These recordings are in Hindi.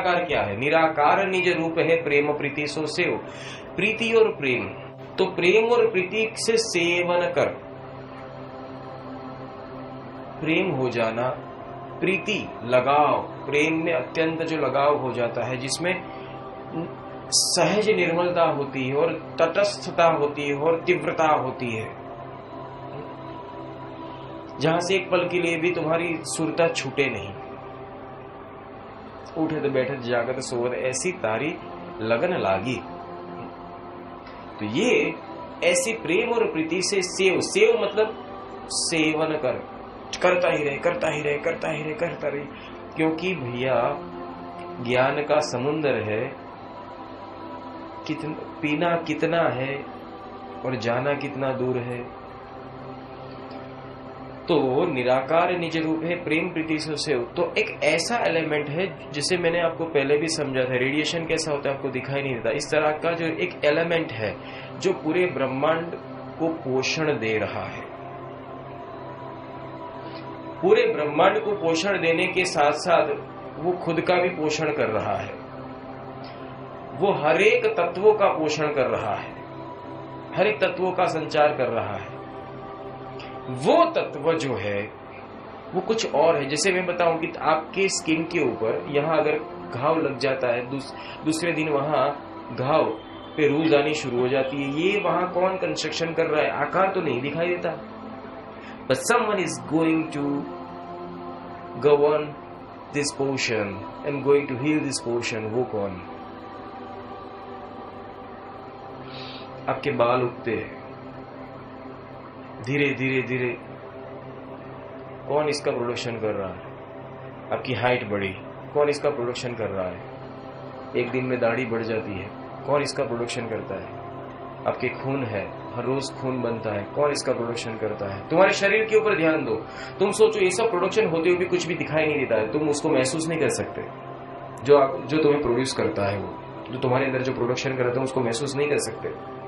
निराकार क्या है? निराकार निज रूप है प्रेम प्रीति सो सेव। प्रीति और प्रेम, तो प्रेम और प्रीति से सेवन कर, प्रेम हो जाना, प्रीति लगाव, प्रेम में अत्यंत जो लगाव हो जाता है, जिसमें सहज निर्मलता होती है और तटस्थता होती है और तीव्रता होती है, जहां से एक पल के लिए भी तुम्हारी सुरता छूटे नहीं। उठे तो बैठे जागत सोवत ऐसी तारी लगन लागी। तो ये ऐसी प्रेम और प्रीति से सेव, सेव मतलब सेवन कर, करता ही रहे करता ही रहे करता ही रहे करता रहे, क्योंकि भैया ज्ञान का समुद्र है, पीना कितना है और जाना कितना दूर है। तो निराकार निज रूप है प्रेम प्रीति से सेव, तो एक ऐसा एलिमेंट है जिसे मैंने आपको पहले भी समझा था, रेडिएशन कैसा होता है आपको दिखाई नहीं देता, इस तरह का जो एक एलिमेंट है जो पूरे ब्रह्मांड को पोषण दे रहा है। पूरे ब्रह्मांड को पोषण देने के साथ साथ वो खुद का भी पोषण कर रहा है, वो हर एक तत्वों का पोषण कर रहा है, हर एक तत्वों का संचार कर रहा है। वो तत्व जो है वो कुछ और है। जैसे मैं बताऊं कि आपके स्किन के ऊपर यहां अगर घाव लग जाता है, दूसरे दिन वहां घाव पे रूज आनी शुरू हो जाती है, ये वहां कौन कंस्ट्रक्शन कर रहा है? आकार तो नहीं दिखाई देता, but someone is going to govern this portion and going to heal this portion. वो कौन? आपके बाल उगते हैं धीरे धीरे धीरे, कौन इसका प्रोडक्शन कर रहा है? आपकी हाइट बढ़ी, कौन इसका प्रोडक्शन कर रहा है? एक दिन में दाढ़ी बढ़ जाती है, कौन इसका प्रोडक्शन करता है? आपके खून है, हर रोज खून बनता है, कौन इसका प्रोडक्शन करता है? तुम्हारे शरीर के ऊपर ध्यान दो, तुम सोचो ये सब प्रोडक्शन होते हुए भी कुछ भी दिखाई नहीं देता है, तुम उसको महसूस नहीं कर सकते। जो तुम्हें प्रोड्यूस करता है, वो जो तुम्हारे अंदर जो प्रोडक्शन करता है उसको महसूस नहीं कर सकते।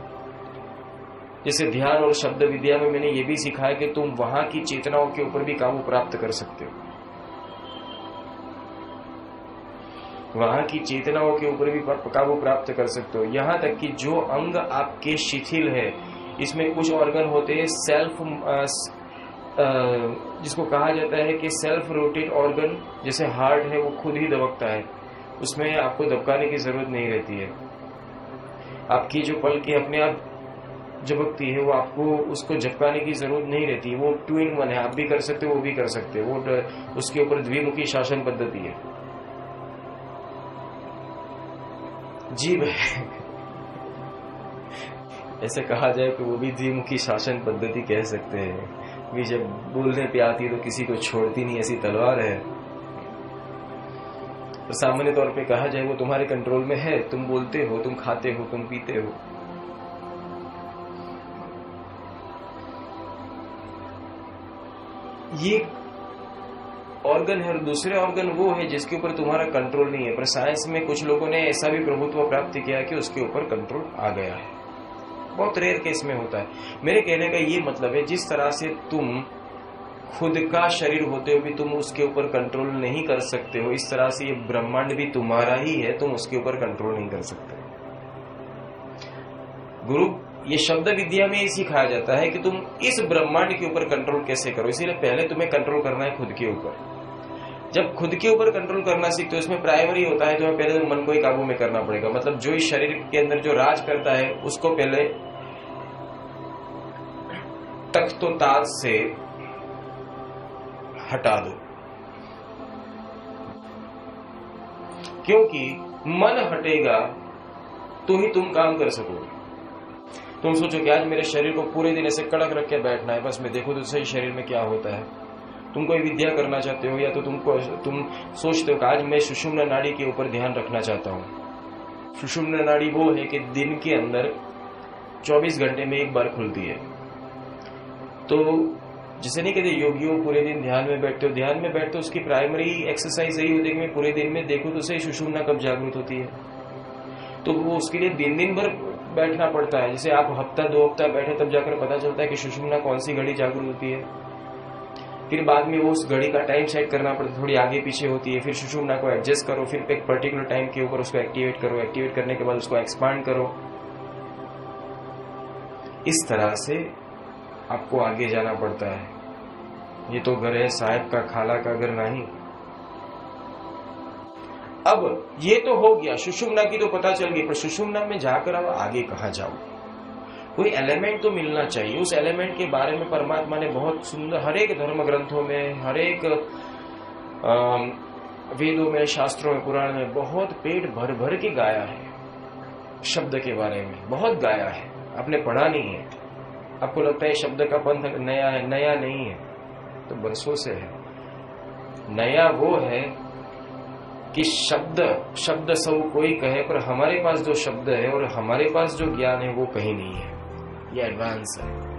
जैसे ध्यान और शब्द विद्या में मैंने ये भी सीखा है कि तुम वहां की चेतनाओं के ऊपर भी काबू प्राप्त कर सकते हो, वहां की चेतनाओं के ऊपर भी काबू प्राप्त कर सकते हो। यहां तक कि जो अंग आपके शिथिल है, इसमें कुछ ऑर्गन होते हैं सेल्फ, जिसको कहा जाता है कि सेल्फ रोटेट ऑर्गन, जैसे हार्ट है वो खुद ही दबकता है, उसमें आपको दबकाने की जरूरत नहीं रहती है। आपकी जो पलकें अपने आप झपकती है, वो आपको उसको झपकाने की जरूरत नहीं रहती, वो 2 in 1 है, आप भी कर सकते हो वो भी कर सकते हो, वो उसके ऊपर द्विमुखी शासन पद्धति है। जीभ है ऐसे कहा जाए कि वो भी द्विमुखी शासन पद्धति कह सकते हैं, भी जब बोलने पे आती है तो किसी को छोड़ती नहीं, ऐसी तलवार है। तो सामान्य तौर पे कहा जाए वो तुम्हारे कंट्रोल में है, तुम बोलते हो, तुम खाते हो, तुम पीते हो। ये ऑर्गन है और दूसरे ऑर्गन वो है जिसके ऊपर तुम्हारा कंट्रोल नहीं है, पर साइंस में कुछ लोगों ने ऐसा भी प्रभुत्व प्राप्त किया कि उसके ऊपर कंट्रोल आ गया है। बहुत रेयर केस में होता है। मेरे कहने का ये मतलब है, जिस तरह से तुम खुद का शरीर होते हुए भी तुम उसके ऊपर कंट्रोल नहीं कर सकते हो, इस तरह से ये ब्रह्मांड भी तुम्हारा ही है, तुम उसके ऊपर कंट्रोल नहीं कर सकते। गुरु ये शब्द विद्या में ही सिखाया जाता है कि तुम इस ब्रह्मांड के ऊपर कंट्रोल कैसे करो। इसीलिए पहले तुम्हें कंट्रोल करना है खुद के ऊपर। जब खुद के ऊपर कंट्रोल करना सीखते हो, इसमें प्राइमरी होता है तुम्हें पहले तो मन को ही काबू में करना पड़ेगा। मतलब जो इस शरीर के अंदर जो राज करता है उसको पहले तख्तो ताज से हटा दो, क्योंकि मन हटेगा तो ही तुम काम कर सकोगे। तुम सोचो कि आज मेरे शरीर को पूरे दिन ऐसे कड़क रख के बैठना है, बस मैं देखो तो सही शरीर में क्या होता है। तुम कोई विद्या करना चाहते हो या तो तुम सोचते हो कि आज मैं सुषुम्ना नाड़ी के ऊपर ध्यान रखना चाहता हूँ। सुषुम्ना नाड़ी वो है कि दिन के अंदर 24 घंटे में एक बार खुलती है। तो जिसे नहीं कहते योगियों पूरे दिन ध्यान में बैठते हो, ध्यान में बैठते हो, उसकी प्राइमरी एक्सरसाइज यही होती है कि मैं पूरे दिन में देखो तो सही सुषुम्ना कब जागृत होती है। तो वो उसके लिए दिन भर बैठना पड़ता है। जैसे आप हफ्ता 2 हफ्ता बैठे तब जाकर पता चलता है कि सुषुम्ना कौन सी घड़ी जागृत होती है। फिर बाद में वो उस घड़ी का टाइम सेट करना पड़ता, थोड़ी आगे पीछे होती है, फिर सुषुम्ना को एडजस्ट करो, फिर एक पर्टिकुलर टाइम के ऊपर उसको एक्टिवेट करो, एक्टिवेट करने के बाद उसको एक्सपांड करो। इस तरह से आपको आगे जाना पड़ता है। ये तो घर है साहब का, खाला का घर नहीं। अब ये तो हो गया, सुषुम्ना की तो पता चल गई, पर सुषुम्ना में जाकर अब आगे कहाँ जाओ? कोई एलिमेंट तो मिलना चाहिए। उस एलिमेंट के बारे में परमात्मा ने बहुत सुंदर, हर एक धर्म ग्रंथों में, हर एक वेदों में, शास्त्रों में, पुराण में बहुत पेट भर भर के गाया है। शब्द के बारे में बहुत गाया है। आपने पढ़ा नहीं है, आपको लगता है शब्द का पंथ नया है, नया नहीं है, तो बरसों से है। नया वो है कि शब्द सब कोई कहे, पर हमारे पास जो शब्द है और हमारे पास जो ज्ञान है वो कहीं नहीं है। ये एडवांस है।